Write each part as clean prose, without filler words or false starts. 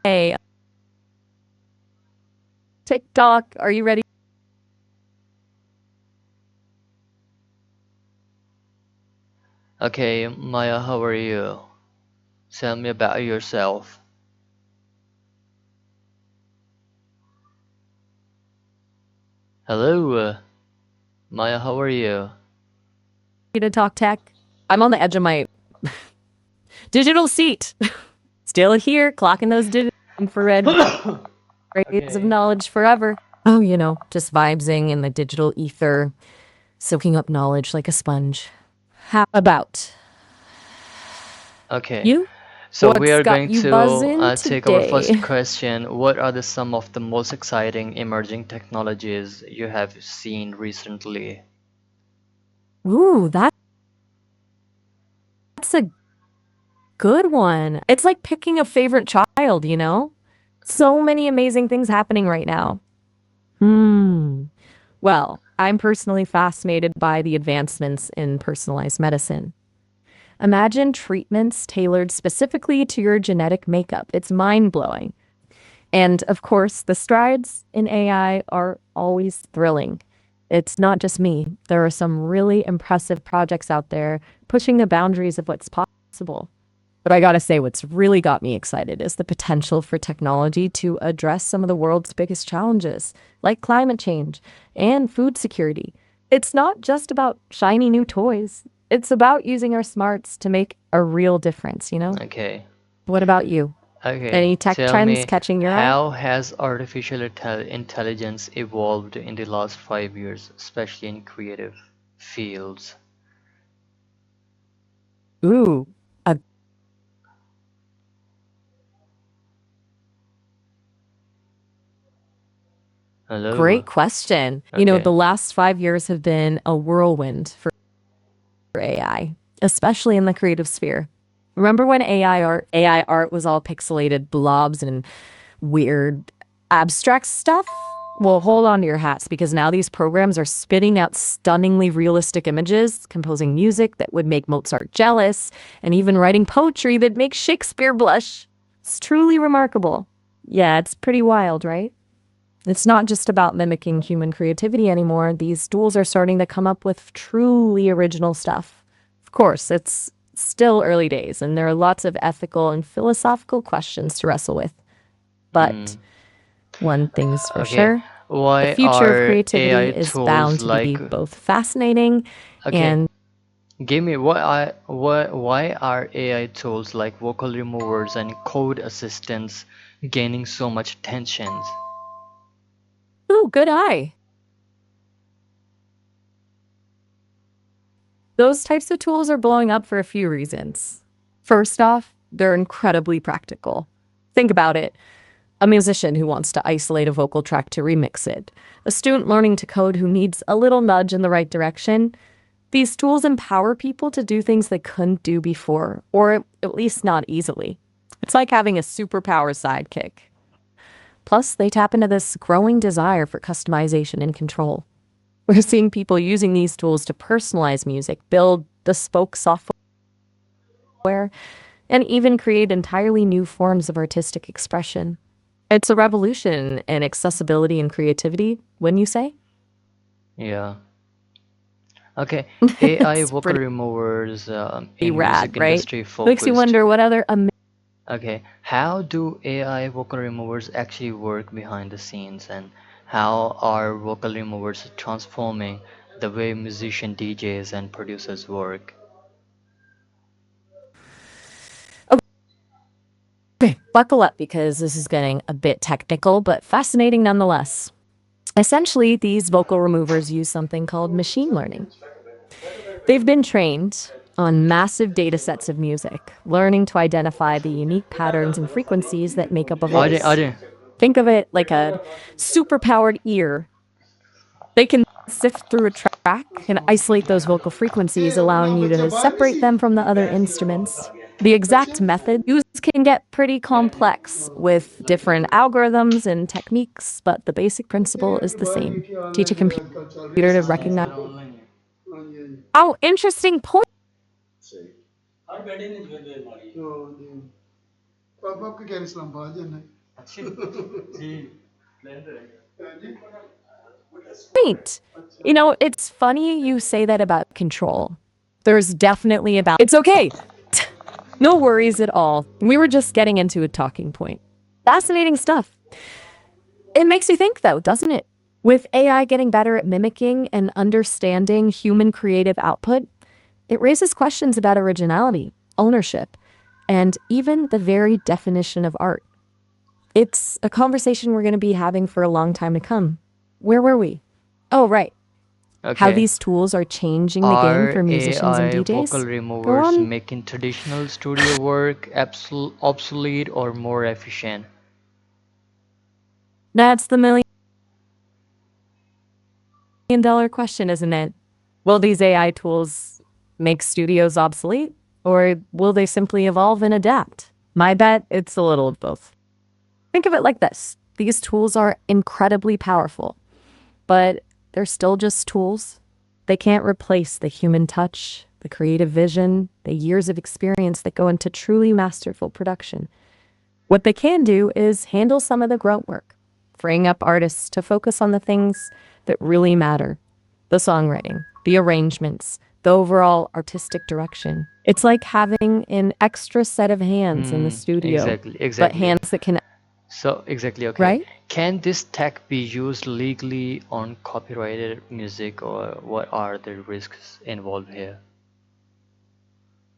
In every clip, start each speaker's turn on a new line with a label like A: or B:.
A: Hey, TikTok, are you ready?
B: Okay, Maya, how are you? Tell me about yourself. Hello, Maya, how are you?
A: To talk tech? I'm on the edge of my digital seat. Still here, clocking those digital infrared rays of
B: Okay.
A: knowledge forever. Oh, just vibesing in the digital ether, soaking up knowledge like a sponge. How about
B: Okay.
A: you?
B: So we
A: What's
B: are
A: got
B: going
A: you
B: to
A: buzzing
B: take our first
A: today?
B: question. What are some of the most exciting emerging technologies you have seen recently?
A: Ooh, that's a good one. It's like picking a favorite child. So many amazing things happening right now. Hmm. Well, I'm personally fascinated by the advancements in personalized medicine. Imagine treatments tailored specifically to your genetic makeup. It's mind blowing. And of course, the strides in AI are always thrilling. It's not just me, there are some really impressive projects out there pushing the boundaries of what's possible. But I gotta say, what's really got me excited is the potential for technology to address some of the world's biggest challenges, like climate change and food security. It's not just about shiny new toys, it's about using our smarts to make a real difference?
B: Okay.
A: What about you?
B: Okay.
A: Any tech
B: Tell
A: trends
B: me,
A: catching your eye?
B: how has artificial intelligence evolved in the last 5 years, especially in creative fields?
A: Ooh, a
B: Hello.
A: great question. The
B: Okay.
A: last 5 years have been a whirlwind for AI, especially in the creative sphere. Remember when AI art was all pixelated blobs and weird abstract stuff? Well, hold on to your hats because now these programs are spitting out stunningly realistic images, composing music that would make Mozart jealous, and even writing poetry that makes Shakespeare blush. It's truly remarkable. Yeah, it's pretty wild, right? It's not just about mimicking human creativity anymore. These tools are starting to come up with truly original stuff. Of course, it's still early days, and there are lots of ethical and philosophical questions to wrestle with. But
B: Mm.
A: one thing's for
B: Okay.
A: sure, the
B: Why
A: future of
B: are
A: creativity
B: AI
A: is
B: tools
A: bound to be
B: like
A: both fascinating
B: okay,
A: and
B: give me why are AI tools like vocal removers and code assistants gaining so much attention?
A: ooh, good eye. Those types of tools are blowing up for a few reasons. First off, they're incredibly practical. Think about it. A musician who wants to isolate a vocal track to remix it, a student learning to code who needs a little nudge in the right direction. These tools empower people to do things they couldn't do before, or at least not easily. It's like having a superpower sidekick. Plus, they tap into this growing desire for customization and control. We're seeing people using these tools to personalize music, build bespoke software, and even create entirely new forms of artistic expression. It's a revolution in accessibility and creativity, wouldn't you say?
B: Yeah. Okay. AI
A: It's
B: vocal
A: pretty
B: removers in
A: rad,
B: music
A: right?
B: industry
A: Makes you
B: focused.
A: wonder what other
B: Okay. How do AI vocal removers actually work behind the scenes, and how are vocal removers transforming the way musician DJs and producers work?
A: okay, buckle up because this is getting a bit technical, but fascinating nonetheless. Essentially, these vocal removers use something called machine learning. They've been trained on massive data sets of music, learning to identify the unique patterns and frequencies that make up a
B: Arden,
A: voice.
B: Arden.
A: Think of it like a superpowered ear. They can sift through a track and isolate those vocal frequencies, allowing you to separate them from the other instruments. The exact method used can get pretty complex with different algorithms and techniques, but the basic principle is the same. Teach a computer to recognize. Oh, interesting point. Right. You know, it's funny you say that about control. There's definitely a balance. It's okay. No worries at all. We were just getting into a talking point. Fascinating stuff. It makes you think, though, doesn't it? With AI getting better at mimicking and understanding human creative output, it raises questions about originality, ownership, and even the very definition of art. It's a conversation we're going to be having for a long time to come. Where were we? Oh, right. How
B: Okay.
A: these tools are changing the game
B: Are
A: for musicians and
B: AI vocal
A: DJs? Go
B: removers
A: on.
B: making traditional studio work obsolete or more efficient?
A: That's the $1 million question, isn't it? Will these AI tools make studios obsolete, or will they simply evolve and adapt? My bet, it's a little of both. Think of it like this. These tools are incredibly powerful, but they're still just tools. They can't replace the human touch, the creative vision, the years of experience that go into truly masterful production. What they can do is handle some of the grunt work, freeing up artists to focus on the things that really matter: the songwriting, the arrangements, the overall artistic direction. It's like having an extra set of hands in the
B: Hmm,
A: studio,
B: exactly,
A: but
B: exactly.
A: hands that can,
B: So, exactly, okay.
A: right?
B: Can this tech be used legally on copyrighted music, or what are the risks involved here?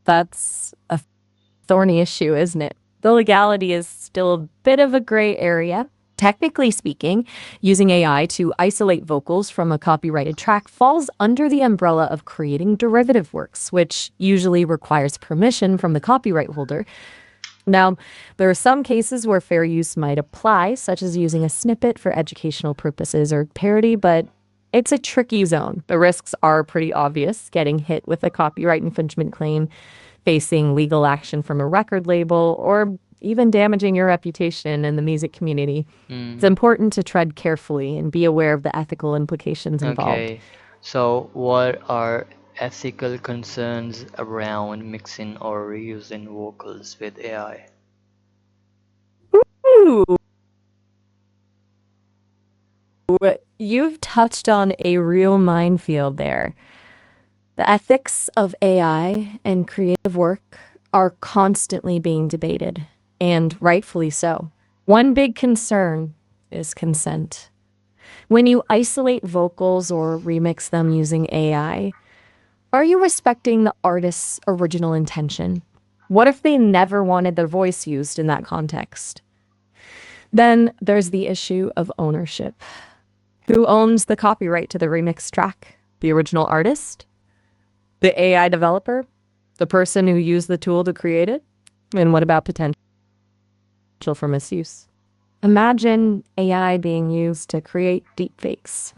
A: That's a thorny issue, isn't it? The legality is still a bit of a gray area. Technically speaking, using AI to isolate vocals from a copyrighted track falls under the umbrella of creating derivative works, which usually requires permission from the copyright holder. Now, there are some cases where fair use might apply, such as using a snippet for educational purposes or parody, but it's a tricky zone. The risks are pretty obvious: getting hit with a copyright infringement claim, facing legal action from a record label, or even damaging your reputation in the music community. It's
B: Hmm.
A: important to tread carefully and be aware of the ethical implications involved.
B: Okay, so what are ethical concerns around mixing or reusing vocals with AI?
A: Ooh, you've touched on a real minefield there. The ethics of AI and creative work are constantly being debated, and rightfully so. One big concern is consent. When you isolate vocals or remix them using AI, are you respecting the artist's original intention? What if they never wanted their voice used in that context? Then there's the issue of ownership. Who owns the copyright to the remixed track? The original artist? The AI developer? The person who used the tool to create it? And what about potential for misuse? Imagine AI being used to create deepfakes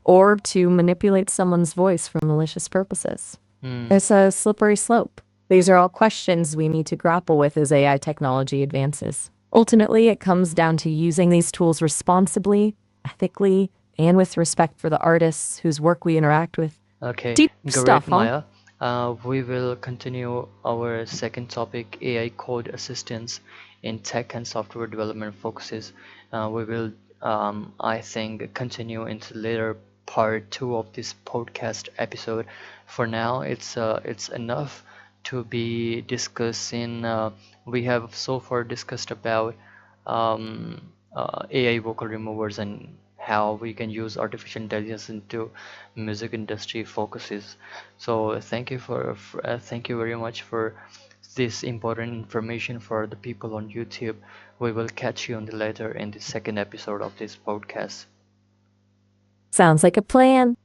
A: or to manipulate someone's voice for malicious purposes.
B: Hmm.
A: It's a slippery slope. These are all questions we need to grapple with as AI technology advances. Ultimately, it comes down to using these tools responsibly, ethically, and with respect for the artists whose work we interact with.
B: Okay,
A: Deep
B: great,
A: stuff, huh?
B: Maya. We will continue our second topic, AI code assistance in tech and software development focuses. We will, I think, continue into later part two of this podcast episode. For now, it's enough to be discussing. We have so far discussed about um, AI vocal removers and how we can use artificial intelligence into music industry focuses. So thank you very much for this important information for the people on YouTube. We will catch you on the later in the second episode of this podcast.
A: Sounds like a plan.